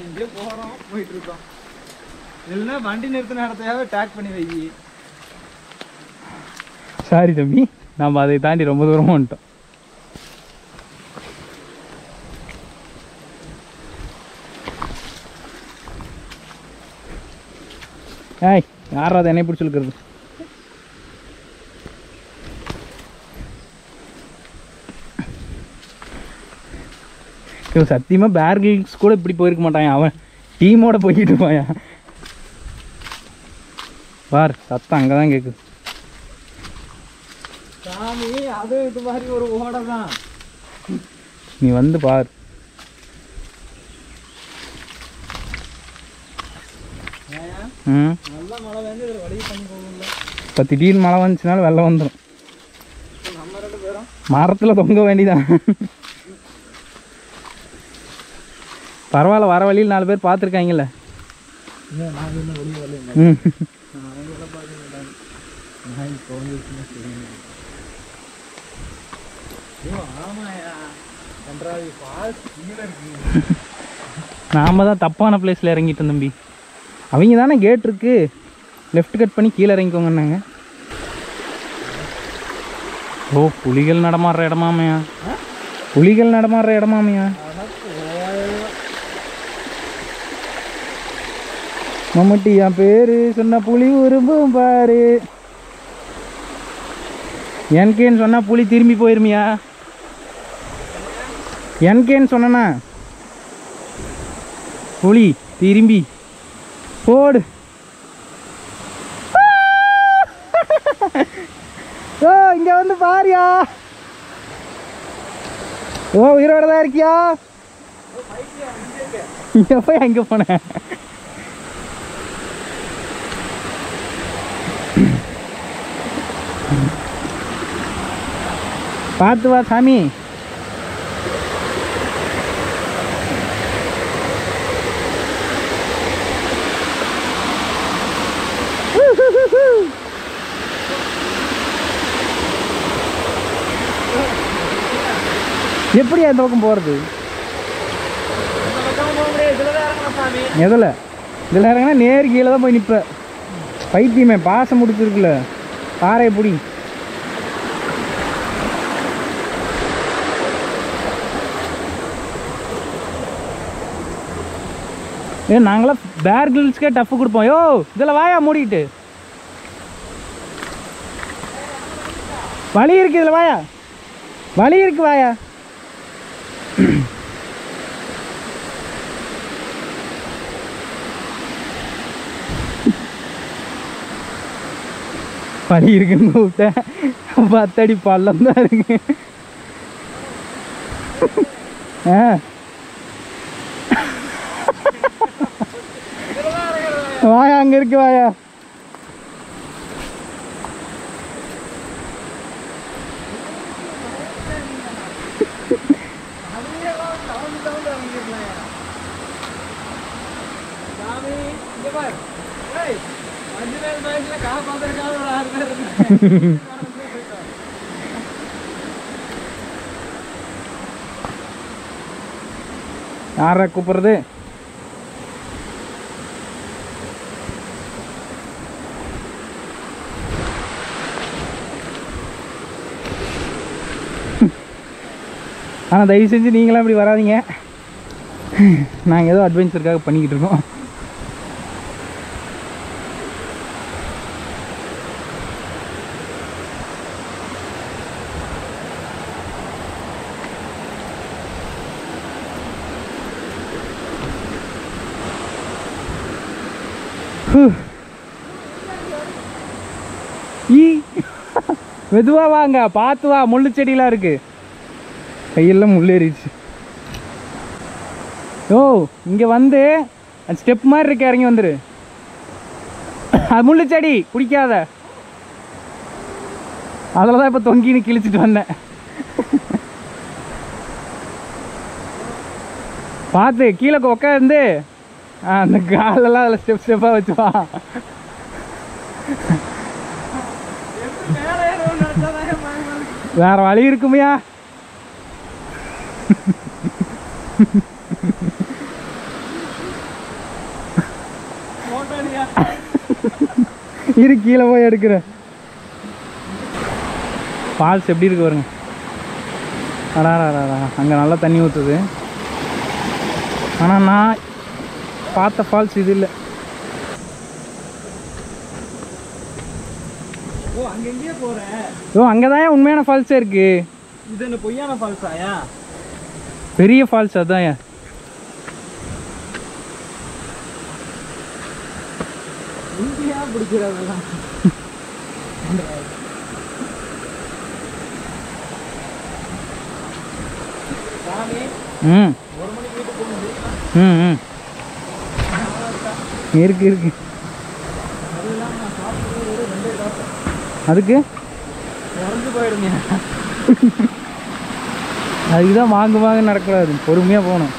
இங்கே போகிறோம் போயிட்டு இருக்கோம். இல்லைன்னா வண்டி நிறுத்தின இடத்தையாவது டேக் பண்ணி வை. சாரி தம்பி, நம்ம அதை தாண்டி ரொம்ப தூரமாக வந்துட்டோம். ஏய் யாரா அதை என்னை பிடிச்சி இருக்கிறது? சத்தியமாக பேர் கிரில்ஸ் கூட இப்படி போயிருக்க மாட்டான். அவன் டீமோட போய்கிட்டு இருப்பாயா. பார் சத்தம் அங்கே தான் கேட்குது. சாமி அது இது மாதிரி ஒரு ஓடை தான். நீ வந்து பார். நல்லா மழை வந்து இதில் வழி பண்ணி போகல. இப்போ திடீர்னு மழை வந்துச்சுனாலும் வெள்ளம் வந்துடும். நம்ம 2 பேரும் மரத்தில் தொங்க வேண்டிதான். பரவாயில்ல, வர வழியில் 4 பேர் பார்த்துருக்காங்கல்ல. நாங்கள் இன்னும் வெளியே வரல. ம் அவங்களாம் பார்க்க மாட்டாங்க. நான் இப்போ வந்துச்சுன்னா சரிங்க. ஐயோ ஆமாயா, கன்றாவி ஃபால்ஸ் கீழே இருக்கு. நாம் தான் தப்பான பிளேஸில் இறங்கிட்டோம் தம்பி. அவங்க தானே கேட் இருக்கு, லெஃப்ட் கட் பண்ணி கீழே இறங்கிக்கோங்கன்னாங்க. ஓ புலிகள் நடமாடுற இடமாமையா? புலிகள் நடமாடுற இடமாமையா? மம்முட்டி என் பேரு சொன்ன புலி விரும்பும் பாரு. என்கேன்னு சொன்னா புலி திரும்பி போயிருமியா? என்கேன்னு சொன்னா புலி திரும்பி போடு. ஓ இங்க வந்து பாரியா. ஓ உயிரோட தான் இருக்கியா? இங்க போய் அங்க போன. பார்த்து வா சாமி. எப்படி அந்த பக்கம் போகிறது? எதில் இதில் இறங்கினா நேர் கீழே தான் போய் நிற்ப. பைத்தியமே பாசம் முடிச்சிருக்குல்ல, பாறை பிடி. நாங்களாம் பேர் கிரில்ஸ்க்கே டஃப் கொடுப்போம். யோ இதில் வாயா மூடிக்கிட்டு, வழி இருக்கு, இதில் வாயா, வழி இருக்கு வாயா. வழி இருக்குன்னு கூப்பிட்டேன். 10 அடி பள்ளம் தான் இருக்கு. வாயா, அங்க இருக்கு வாயா. யார கூப்பிடுறது? ஆனால் தயவு செஞ்சு நீங்களாம் இப்படி வராதிங்க. நாங்கள் ஏதோ அட்வென்ச்சருக்காக பண்ணிக்கிட்டு இருக்கோம். மெதுவா வாங்க, பார்த்து வா, முள்ளு செடியெல்லாம் இருக்கு. கையெல்லாம் முள்ளேறிச்சு. ஓ, இங்க வந்து ஸ்டெப் மாதிரி இருக்கு, இறங்கி வந்துரு. அது முள்ளு செடி குடிக்காத. அதில் தான் இப்போ தொங்கின்னு கிழிச்சிட்டு வந்தேன். பார்த்து கீழே உட்காந்து அந்த காலெல்லாம் அதில் ஸ்டெப் ஸ்டெப்பாக வச்சு வா. வேற வழி இருக்குமையா? இரு, கீழே போய் எடுக்கிறேன். ஃபால்ஸ் எப்படி இருக்கு பாருங்க. அடாடா, அங்கே நல்லா தண்ணி ஊற்றுது. ஆனால் நான் பார்த்த ஃபால்ஸ் இது இல்லை. ஓ, அங்கே தான் உண்மையான ஃபால்ஸே இருக்கு. இது என்ன பொய்யான ஃபால்ஸாயா? பெரிய ஃபால்ஸ் அதான். இந்தியா பிடிக்கிறதெல்லாம் ம் 1 மணிக்கு வீட்டுக்கு போகணும். ம் இருக்கு. அதுக்கு இறந்து போயிடுங்க. அதுக்குதான் வாங்க நடக்கூடாது, பொறுமையாக போகணும்.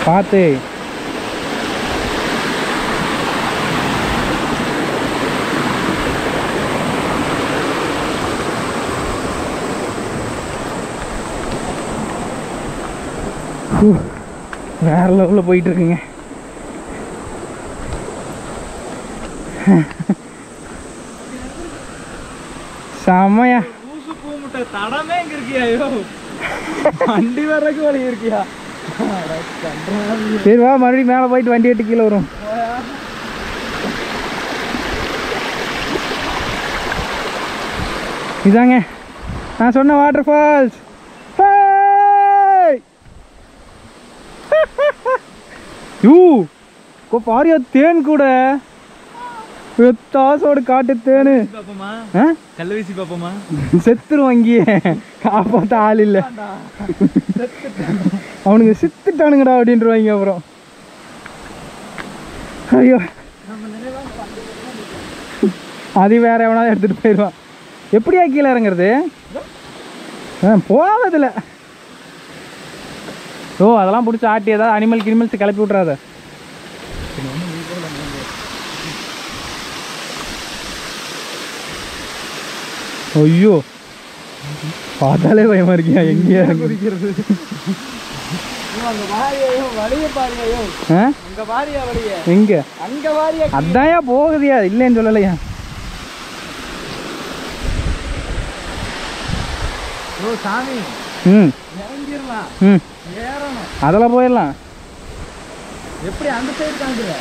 பார்த்து வேற லெவலில் போயிட்டு இருக்குங்க. செம்மையா. ஊசு பூமுட்டை தடமே இங்க இருக்கியா? வண்டி வர்றதுக்கு வழி இருக்கியா? சரி வா, மறுபடியும் மேலே போயிட்டு வண்டி எட்டு கீழே வரும். இதாங்க நான் சொன்ன வாட்டர் ஃபால்ஸ். பாரியா, தேன் கூட தாசோடு காட்டு தேனு. கல்ல வீசி பாப்போமா? செத்துரும் அங்கேயே, காப்பாற்ற ஆள் இல்லை. அவனுங்க செத்துட்டானுங்கடா அப்படின்றவாங்க. அப்புறம் ஐயோ, அது வேற எவனாவது எடுத்துட்டு போயிடுவான். எப்படியா கீழே இறங்குறது? போவதில்லை. ஓ, அதெல்லாம் பிடிச்சி ஆட்டி ஏதாவது அனிமல் கினிமல்ஸ் கிளப்பி விட்றாத. ஐயோ, பார்த்தாலே பயமா இருக்கியா? எங்கேயா குடிக்கிறது? எங்க அதான்யா போகுதியா? இல்லைன்னு சொல்லலையா? சாமி, ம் இறங்கிடலாம். ம் ஏறணும். அதெல்லாம் போயிடலாம். எப்படி அந்த சைடு தாண்டுவ?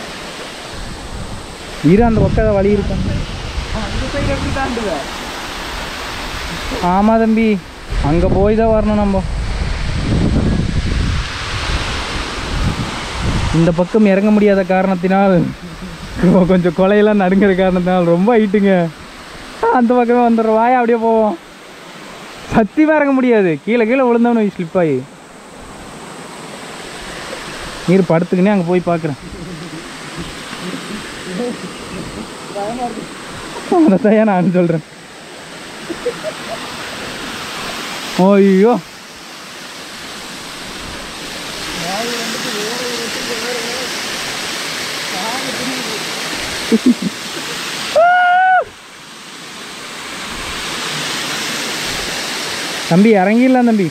இரு, அந்த பக்கம் வழி இருக்கா? அந்த சைடு எப்படி தாண்டுவ? ஆமாம் தம்பி, அங்கே போய் தான் வரணும் நம்ம. இந்த பக்கம் இறங்க முடியாத காரணத்தினால் கொஞ்சம் கொலையெல்லாம் நடுங்கிற காரணத்தினால் ரொம்ப ஹைட்டுங்க. அந்த பக்கமே வந்துடுற வாயா அப்படியே போவோம். சத்தியமாக இறங்க முடியாது, கீழே கீழே விழுந்தவனு ஸ்லிப் ஆகி. நீர் படுத்துக்கினே அங்கே போய் பார்க்குறேன். அதைத்தான் நான் சொல்கிறேன். ஐயோ தம்பி இறங்கிடலாம் தம்பி.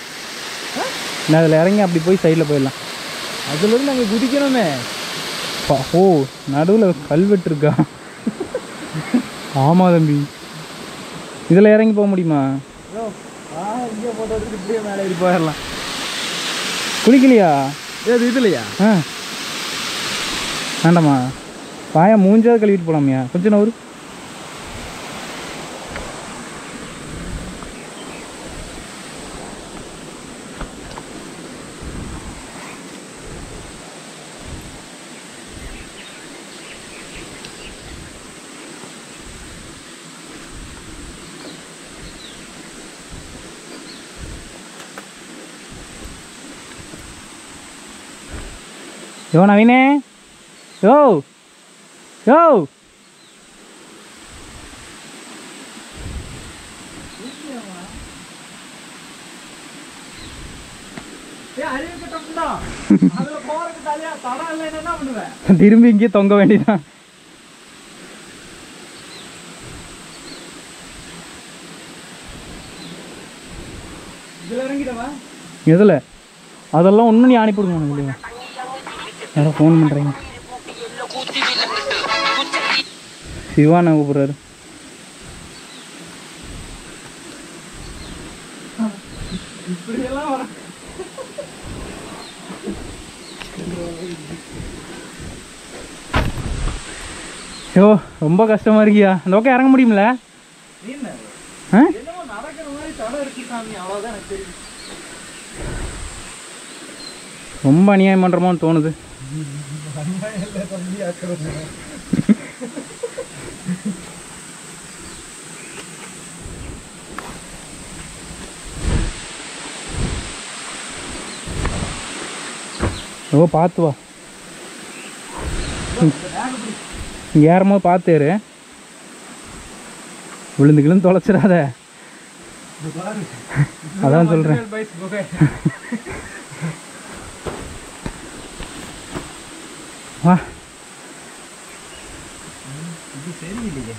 நான் அதில் இறங்கி அப்படி போய் சைடில் போயிடலாம். அதுலேருந்து நாங்கள் குதிக்கணுமே. ஓ நடுவில் கல்வெட்டு இருக்கா? ஆமாம் தம்பி, இதில் இறங்கி போக முடியுமா? இங்கே போட்டோ எடுத்து இப்படியே மேலே ஏறி போயிடலாம். குளிக்கலையா? ஏது இதுலையா? வேண்டாமா? வாயா மூஞ்சாவது கழுவிட்டு போகலாமையா? கொஞ்சம் நவரு. யோ நவீனே, யோ யோ திரும்பி இங்கே தொங்க வேண்டியதான். எதில் அதெல்லாம் ஒன்றும் நீ அனுப்பிவிடுங்க இல்லையா? யாரோ ஃபோன் பண்ணுறீங்க. சிவானா கூப்பிட்றாரு. ஐயோ ரொம்ப கஷ்டமாக இருக்கியா? அந்த பக்கம் இறங்க முடியுமில்ல? ரொம்ப அநியாயம் பண்ணுறோமோன்னு தோணுது. ஓ பார்த்து வா, இங்கே ஏறும்போது பார்த்துரு, விழுந்துக்கிழுந்து தொலைச்சிடாத. அதான் சொல்கிறேன். வா சரியில்லையே,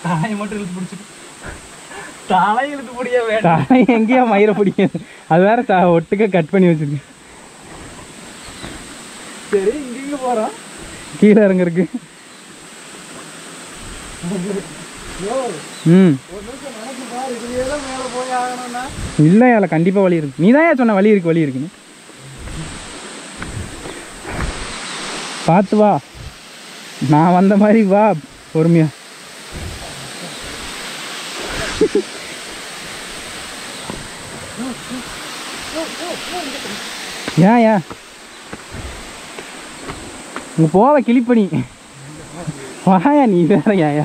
தாயை மட்டும் இழுத்து பிடிச்சிட்டு தலை இழுத்து பிடிக்க வேண்டாம். தலை எங்கேயா மயிரை பிடிக்காது, அது வேற ஒட்டுக்க கட் பண்ணி வச்சிருக்கேன். சரி இங்கே போகிறோம், கீழே இறங்குறதுக்கு. இல்லை அதில் கண்டிப்பாக வழி இருக்கு. நீ தான் ஏன் சொன்ன வழி இருக்கு வழி இருக்குன்னு. பார்த்து வா, நான் வந்த மாதிரி வா பொறுமையா. ஏன் உங்க போவ கிளிப்பணி வாயா, நீ வேற ஏயா.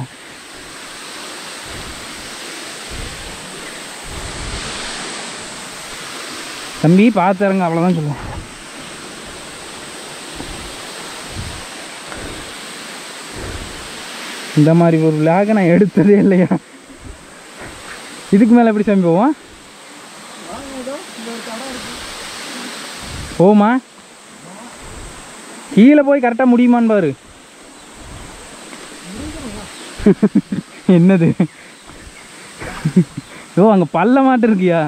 தம்பி பார்த்து இறங்க, அவ்வளோதான் சொல்லுவேன். இந்த மாதிரி ஒரு விளாக நான் எடுத்ததே இல்லையா. இதுக்கு மேலே எப்படி சாமி போவோம்? போமா கீழே போய் கரெக்டாக முடியுமான்னு பாரு. என்னது? ஓ அங்கே பல்ல மாட்டு இருக்கியா?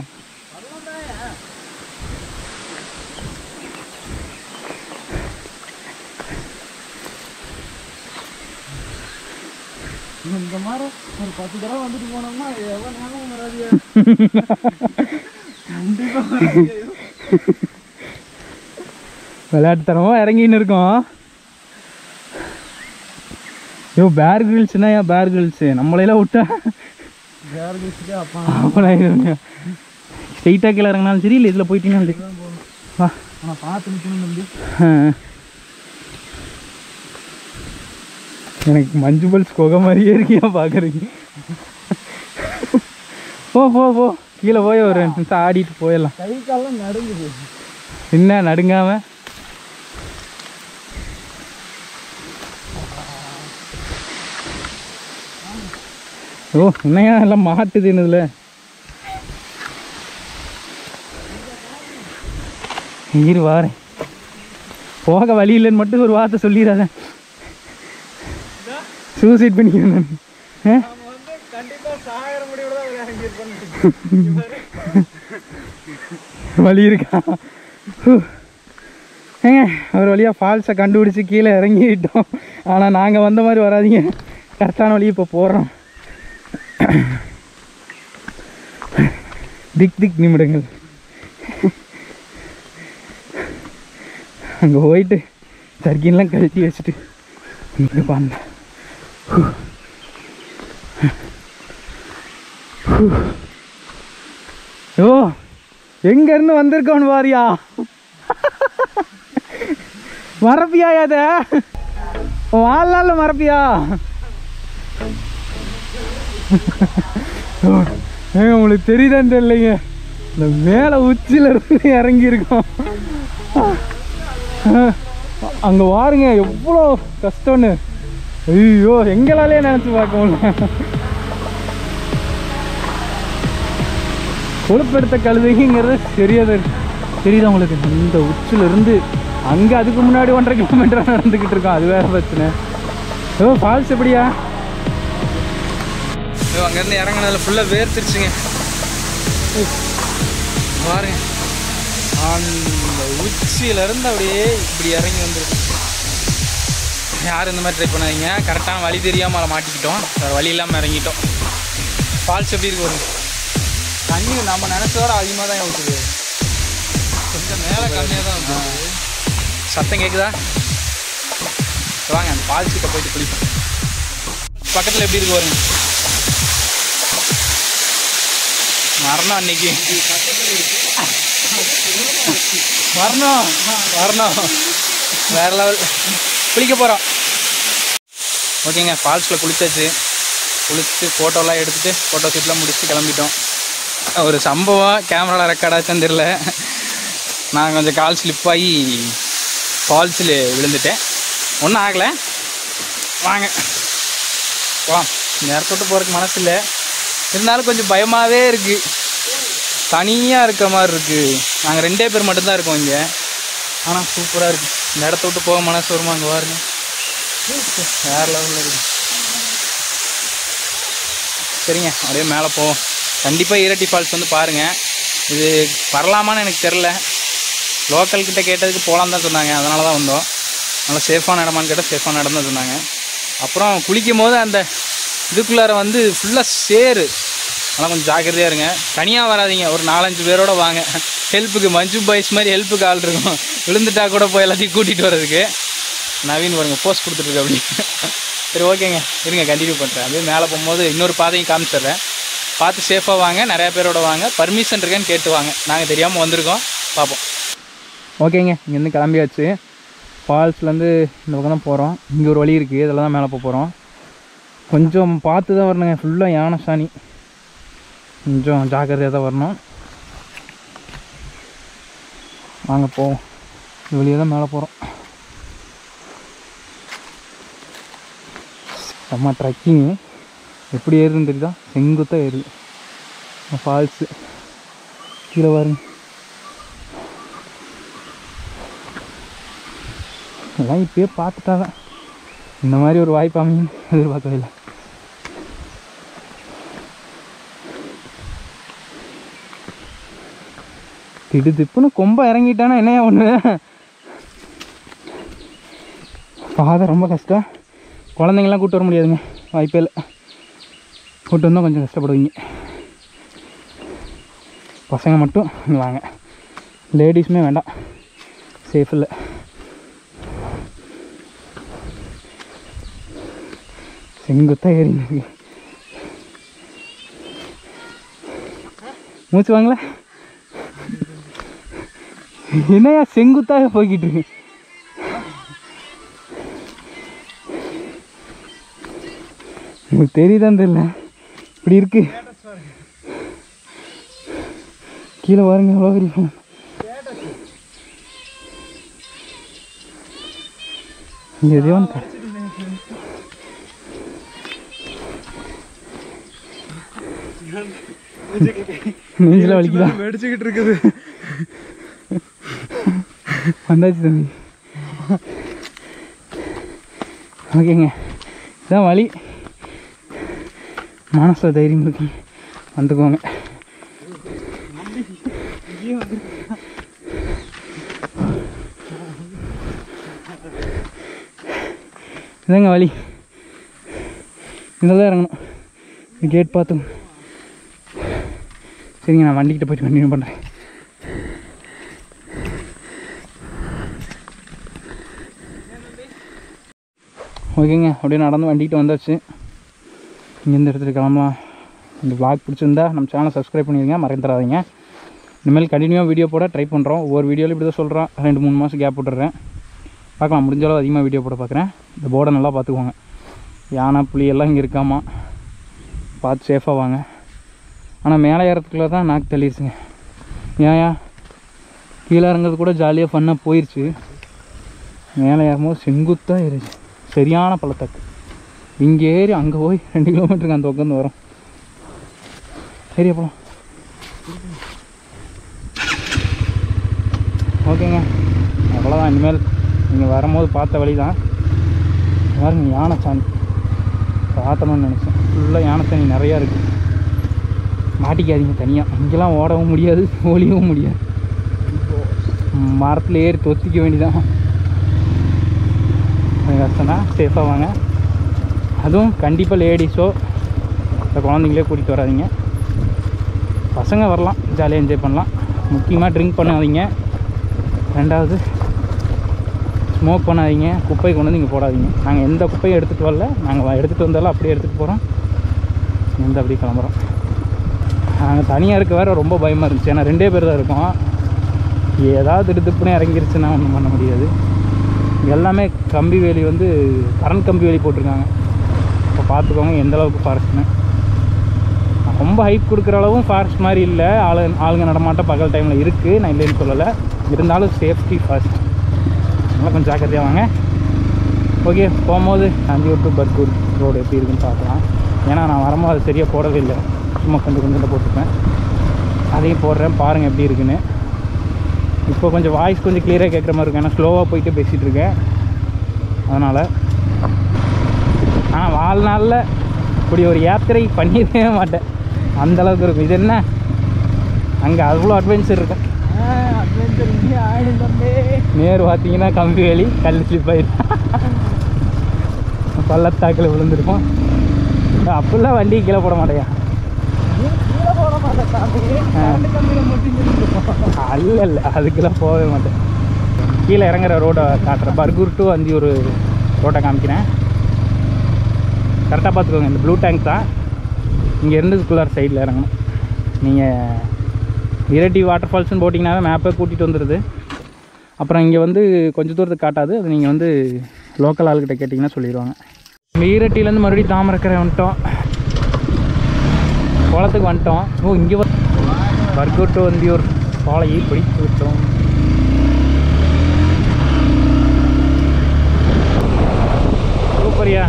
இந்த மாதிரி ஒரு 10 தடவை வந்துட்டு போனோம்னா எவ்வளோ நேரம் வராதியா? கண்டிப்பாக விளையாட்டுத்தனமாக இறங்கின்னு இருக்கோம். ஐயோ பேர் கிரில்ஸ்னா ஏன் பேர் கிரில்ஸு நம்மளையெல்லாம் விட்டா பேர் கிரில்ஸுக்கு அப்பா ஸ்ட்ரெயிட்டாக கீழே இறங்கினாலும் சரி, இல்லை இதில் போயிட்டீங்கன்னாலும் சரி. வா ஆனால் பார்த்து நிற்கணும் தம்பி. எனக்கு மஞ்சு பல்ஸ் குகை மாதிரியே இருக்கியா பார்க்குறீங்க. போ போ போ கீழே போய் ஒரு 2 நிமிஷம் ஆடிட்டு போயிடலாம். கை காலம் நடுங்குது. என்ன நடுங்காம? ஓ என்னையா எல்லாம் மாட்டுது என்னதுல. இரு வாரேன். போக வழி இல்லைன்னு மட்டும் ஒரு வார்த்தை சொல்லிடாத. சூசைட் பண்ணிக்கிறேன் நான். வழி இருக்கா? ஏங்க ஒரு வழியாக ஃபால்ஸை கண்டுபிடிச்சி கீழே இறங்கிட்டோம். ஆனால் நாங்கள் வந்த மாதிரி வராதிங்க, கரெக்டான வழி இப்போ போடுறோம். திக் நிமிடங்கள். அங்கே போயிட்டு சர்க்கின்லாம் கழட்டி வச்சுட்டு இங்கே பாருங்க. ஓ எங்கேருந்து வந்திருக்கோன்னு பாரியா? மறப்பியா? அத வாழ்நாள் மறப்பியா? உங்களுக்கு தெரியுதான்னு தெரியலைங்க, இந்த மேலே உச்சியில் இருந்து இறங்கியிருக்கோம். அங்கே பாருங்க எவ்வளோ கஷ்டம்னு. ஐயோ எங்களாலே நினச்சி பார்க்க முடியல. கொழுப்பெடுத்த கழுதைங்கிறது தெரியுதா உங்களுக்கு? இந்த உச்சிலிருந்து அங்கே அதுக்கு முன்னாடி 1.5 கிலோமீட்டர் நடந்துக்கிட்டு இருக்கோம். அது வேறு பிரச்சனை. ஓ ஃபால்ஸ் எப்படியா? அங்கேருந்து இறங்கினதில் ஃபுல்லாக வேர்த்துருச்சுங்க பாருங்க. அந்த உச்சியிலேருந்து அப்படியே இப்படி இறங்கி வந்துருக்கு. யாரும் இந்த மாதிரி ட்ரை பண்ணாதீங்க. கரெக்டான வழி தெரியாமல் அதை மாட்டிக்கிட்டோம். வேறு வழி இல்லாமல் இறங்கிட்டோம். ஃபால்ஸ் எப்படி இருக்கு வருங்க? தண்ணி நம்ம நினச்சதோட அதிகமாக தான் ஊற்றுது. கொஞ்சம் மேலே கம்மியாக தான் ஊற்றுது. சத்தம் கேட்குதா? வாங்க அந்த ஃபால்ஸ் கிட்ட போயிட்டு குளிப்போம். பக்கத்தில் எப்படி இருக்கு வருங்க? மரணம் அன்னைக்கு வரணும் வேறு லெவல். குளிக்க போகிறோம். ஓகேங்க ஃபால்ஸில் குளிச்சாச்சு. குளிச்சுட்டு ஃபோட்டோலாம் எடுத்துகிட்டு ஃபோட்டோ ஷூட்லாம் முடிச்சுட்டு கிளம்பிட்டோம். ஒரு சம்பவம் கேமராவில் ரெக்கார்டாச்சுன்னு தெரில. நான் கொஞ்சம் கால் ஸ்லிப்பாகி ஃபால்ஸில் விழுந்துட்டேன். ஒன்றும் ஆகலை. வாங்க போகலாம். நேரத்தோட்டு போகிறதுக்கு மனசு இல்லை, இருந்தாலும் கொஞ்சம் பயமாகவே இருக்குது. தனியாக இருக்கிற மாதிரி இருக்குது. நாங்கள் 2 பேர் மட்டும்தான் இருக்கோம் இங்கே. ஆனால் சூப்பராக இருக்குது. இந்த இடத்த விட்டு போக மனசு வருமா? அங்கே பாருங்க வேறு லெவலில் இருக்குது. சரிங்க அப்படியே மேலே போவோம். கண்டிப்பாக ஈரட்டி ஃபால்ஸ் வந்து பாருங்கள். இது வரலாமான்னு எனக்கு தெரில. லோக்கல்கிட்ட கேட்டதுக்கு போகலான்னு தான் சொன்னாங்க. அதனால தான் வந்தோம். நல்லா சேஃபான இடமான்னு கேட்டால் சேஃபான இடம் தான் சொன்னாங்க. அப்புறம் குளிக்கும் போது அந்த இதுக்குள்ளார வந்து ஃபுல்லாக சேரு. அதெல்லாம் கொஞ்சம் ஜாக்கிரதையாக இருங்க. தனியாக வராதிங்க, ஒரு 4-5 பேரோடு வாங்க. ஹெல்ப்புக்கு மஞ்சு பாய்ஸ் மாதிரி ஹெல்ப்புக்கு ஆள் இருக்கும். விழுந்துட்டா கூட போய் எல்லாத்தையும் கூட்டிகிட்டு வர்றதுக்கு. நவீன் பாருங்க போஸ்ட் கொடுத்துட்ருக்கு அப்படி. சரி ஓகேங்க இருங்க கண்டினியூ பண்ணுறேன். அப்படியே மேலே போகும்போது இன்னொரு பாதையும் காமிச்சிடுறேன். பார்த்து சேஃபாக வாங்க, நிறையா பேரோட வாங்க. பர்மிஷன் இருக்கேன்னு கேட்டு வாங்க. நாங்கள் தெரியாமல் வந்திருக்கோம், பார்ப்போம். ஓகேங்க இங்கேருந்து கிளம்பியாச்சு. ஃபால்ஸ்லேருந்து இந்த பக்கம் தான் போகிறோம். இங்கே ஒரு வழி இருக்குது, இதில் தான் மேலே போகிறோம். கொஞ்சம் பார்த்து தான் வரணுங்க. ஃபுல்லாக யானை சாணி, கொஞ்சம் ஜாக்கிரதையாக தான் வரணும். வாங்க போவோம். இது வழியாக தான் மேலே போகிறோம். செம்ம ட்ரக்கிங்கு. எப்படி ஏறுதுன்னு தெரியுதா? செங்குத்தாக ஏறுது ஃபால்ஸு. கீழே பாருங்க. எல்லாம் இப்போயே பார்த்துட்டாதான் இந்த மாதிரி ஒரு வாய்ப்பு அமையும் எதிர்பார்க்கவே இல்லை. திடுதிப்புன்னு கொம்ப இறங்கிட்டானா என்னையா ஒன்று. பாதை ரொம்ப கஷ்டம். குழந்தைங்களாம் கூப்பிட்டு வர முடியாதுங்க, வாய்ப்பே இல்லை. கூப்பிட்டு வந்தால் கொஞ்சம் கஷ்டப்படுவீங்க. பசங்க மட்டும் வாங்க, லேடிஸுமே வேண்டாம், சேஃப் இல்லை. செங்குத்தாக ஏறிங்க. மூச்சு வாங்கல. என்னையா செங்குத்தாக போய்கிட்டு இருக்கு? உங்களுக்கு தெரியுதான் தெரியல, இப்படி இருக்கு. கீழே பாருங்க எவ்வளோ பெரிய இங்கே எதையோ நெஞ்சில் வலிக்குதான் வெடிச்சுக்கிட்டு இருக்குது. வந்தாச்சு தம்பி. ஓகேங்க, இதான் வழி. மனசில் தைரியம் இருக்குங்க, வந்துக்கோங்க. இதாங்க வழி, இதில் தான் இறங்கணும். கேட் பார்த்துங்க. சரிங்க, நான் வண்டிக்கிட்ட போய்ட்டு கண்டினியூ பண்ணுறேன். ஓகேங்க, அப்படியே நடந்து வண்டிக்கிட்ட வந்தாச்சு. இங்கேருந்து எடுத்துகிட்டு கிளம்பலாம். இந்த vlog பிடிச்சிருந்தா நம்ம சேனலை சப்ஸ்கிரைப் பண்ணிடுங்க, மறந்துடாதீங்க. இனிமேல் கண்டினியூவாக வீடியோ போட ட்ரை பண்ணுறோம். ஒவ்வொரு வீடியோவில் இப்படி தான் சொல்கிறேன், 2-3 மாதம் கேப் விட்டுறேன். பார்க்கலாம், முடிஞ்சளவு அதிகமாக வீடியோ போட பார்க்குறேன். இந்த போர்டை நல்லா பார்த்துக்குவாங்க. யானை புலி எல்லாம் இங்கே இருக்காமா, பார்த்து சேஃபாக வாங்க. ஆனால் மேலே ஏறத்துக்குள்ளே தான் நாக்கு தள்ளிடுச்சுங்க. ஏன் கீழே இறங்கிறது கூட ஜாலியாக ஃபன்னாக போயிடுச்சு. மேலே ஏறும்போது செங்குத்தாக ஏறிச்சு, சரியான பள்ளத்தாக்கு. இங்கே ஏறி அங்கே போய் 2 கிலோமீட்டருக்கு அந்த உட்காந்து வரும். சரி அப்புறம் ஓகேங்க, அவ்வளோதான். இனிமேல் நீங்கள் வரும்போது பார்த்த வழி தான். பாருங்க, யானைச்சாணி பார்த்தணும்னு நினச்சேன். ஃபுல்லாக யானைச்சாணி நிறையா இருக்குது. மாட்டிக்காதீங்க தனியாக, இங்கெல்லாம் ஓடவும் முடியாது, ஓலியவும் முடியாது. மரத்தில் ஏறி தொத்திக்க வேண்டிதான். கஷ்டம்னா சேஃபாக வாங்க. அதுவும் கண்டிப்பாக லேடிஸோ இந்த குழந்தைங்களே கூட்டிகிட்டு வராதிங்க. பசங்க வரலாம், ஜாலியாக என்ஜாய் பண்ணலாம். முக்கியமாக ட்ரிங்க் பண்ணாதீங்க. 2வது ஸ்மோக் பண்ணாதீங்க. குப்பை கொண்டு வந்து இங்கே போடாதீங்க. நாங்கள் எந்த குப்பையும் எடுத்துகிட்டு வரல, நாங்கள் எடுத்துகிட்டு வந்தாலும் அப்படியே எடுத்துகிட்டு போகிறோம். எந்த அப்படியே கிளம்புறோம். நாங்கள் தனியாக இருக்க வேறு ரொம்ப பயமாக இருந்துச்சு. ஏன்னா 2 பேர் தான் இருக்கோம். ஏதாவது திடுப்புனே இறங்கிருச்சுன்னா ஒன்றும் பண்ண முடியாது. எல்லாமே கம்பி வேலி வந்து கரண்ட் கம்பி வேலி போட்டிருக்காங்க. இப்போ பார்த்துக்கோங்க எந்தளவுக்கு ஃபாரஸ்ட்னு. ரொம்ப ஹைப் கொடுக்குற அளவும் ஃபாரஸ்ட் மாதிரி இல்லை. ஆளுங்க நடமாட்டம் பகல் டைமில் இருக்குது, நான் இல்லைன்னு சொல்லலை. இருந்தாலும் சேஃப்டி ஃபர்ஸ்ட், அதனால் கொஞ்சம் ஜாக்கிரதையாக வாங்க. ஓகே, போகும்போது அந்தியூர் டு பர்கூர் ரோடு எப்படி இருக்குன்னு பார்க்கலாம். ஏன்னா நான் வரும்போது அது சரியாக போடவே இல்லை, சும்மா கொஞ்சம் போட்டுப்பேன். அதையும் போடுறேன், பாருங்கள் எப்படி இருக்குன்னு. இப்போ கொஞ்சம் வாய்ஸ் கொஞ்சம் கிளியராக கேட்குற மாதிரி இருக்கும், ஏன்னா ஸ்லோவாக போயிட்டு பேசிகிட்டு இருக்கேன். அதனால் ஆனால் வாழ்நாளில் இப்படி ஒரு யாத்திரை பண்ணிடவே மாட்டேன், அந்தளவுக்கு இருக்கும். இது என்ன, அங்கே அவ்வளோ அட்வென்ச்சர் இருக்கும். நேரு பார்த்தீங்கன்னா கம்பி வேலி, கல் ஸ்லிப் ஆகிடும், பள்ளத்தாக்கில் விழுந்துருக்கும். அப்படிலாம் வண்டி கீழே போட மாட்டேயா? அல்ல, அதுக்கெல்லாம் போகவே மாட்டேன். கீழே இறங்குற ரோடை காட்டுறேன். பர்கூர் டு அந்தியூர் ரோட்டை காமிக்கிறேன். கரெக்டாக பார்த்துக்கோங்க. இந்த ப்ளூ டேங்க் தான். இங்கே இருந்ததுக்குள்ளார சைடில் இறங்கணும். நீங்கள் இரட்டி வாட்டர் ஃபால்ஸ்னு போட்டிங்கனாவே மேப்பே கூட்டிகிட்டு வந்துடுது. அப்புறம் இங்கே வந்து கொஞ்சம் தூரத்துக்கு காட்டாது, அது நீங்கள் வந்து லோக்கல் ஆளுக்கிட்ட கேட்டிங்கன்னா சொல்லிடுவாங்க. இங்கே ஈரட்டிலேருந்து மறுபடியும் தாமரைக்கரை வந்துட்டோம், குளத்துக்கு வந்துட்டோம். ஓ, இங்கே பர்கூர் டு அந்தியூர் பாலையை பிடித்து விட்டோம். சூப்பரியா.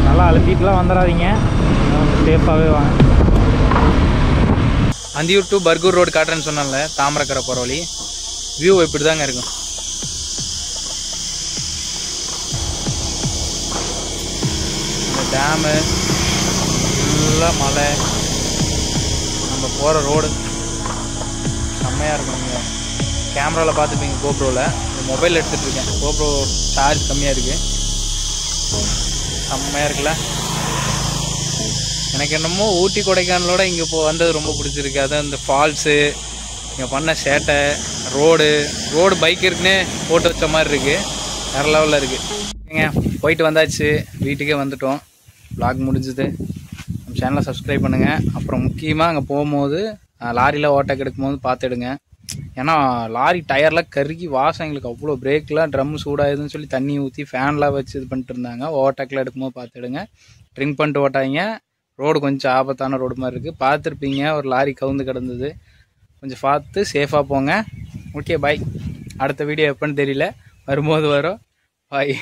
நல்லா அழுத்திட்டுலாம் வந்துடாதீங்க, சேஃபாகவே வாங்க. அந்தியூர் டு பர்கூர் ரோடு காட்டுறேன்னு சொன்னால, தாமரைக்கரை போகிற வழி வியூ இப்படி தாங்க இருக்கும். டேமு ஃபுல்லாக மலை, நம்ம போகிற ரோடு செம்மையாக இருக்கும். நீங்கள் கேமராவில் பார்த்துப்பீங்க, கோப்ரோவில். மொபைல் எடுத்துகிட்டு இருக்கேன், கோப்ரோ சார்ஜ் கம்மியாக இருக்குது. செம்மையாக இருக்குல்ல. எனக்கு என்னமோ ஊட்டி கொடைக்கானலோட இங்கே வந்தது ரொம்ப பிடிச்சிருக்கு. அதான் இந்த ஃபால்ஸு, இங்கே பண்ண சேட்டை, ரோடு பைக் இருக்குன்னே போட்டு வச்ச மாதிரி இருக்குது, வேறு லெவலில் இருக்குது. ஏங்க போயிட்டு வந்தாச்சு, வீட்டுக்கே வந்துட்டோம். vlog முடிஞ்சுது. சேனலை சப்ஸ்கிரைப் பண்ணுங்கள். அப்புறம் முக்கியமாக அங்கே போகும்போது லாரியில் ஓவர்டேக் எடுக்கும்போது பார்த்துடுங்க. ஏன்னா லாரி டயர்லாம் கருகி வாசம் எங்களுக்கு அவ்வளோ, பிரேக்லாம் ட்ரம் சூடாகுதுன்னு சொல்லி தண்ணி ஊற்றி ஃபேன்லாம் வச்சு இது பண்ணிட்டு இருந்தாங்க. ஓவர்டேக்கில் எடுக்கும்போது பார்த்துடுங்க. ட்ரிங்க் பண்ணிட்டு ஓட்டாங்க. ரோடு கொஞ்சம் ஆபத்தான ரோடு மாதிரி இருக்குது, பார்த்துருப்பீங்க. ஒரு லாரி கவுந்து கிடந்தது. கொஞ்சம் பார்த்து சேஃபாக போங்க. ஓகே, பாய். அடுத்த வீடியோ எப்போன்னு தெரியல, வரும்போது வரும். பாய்.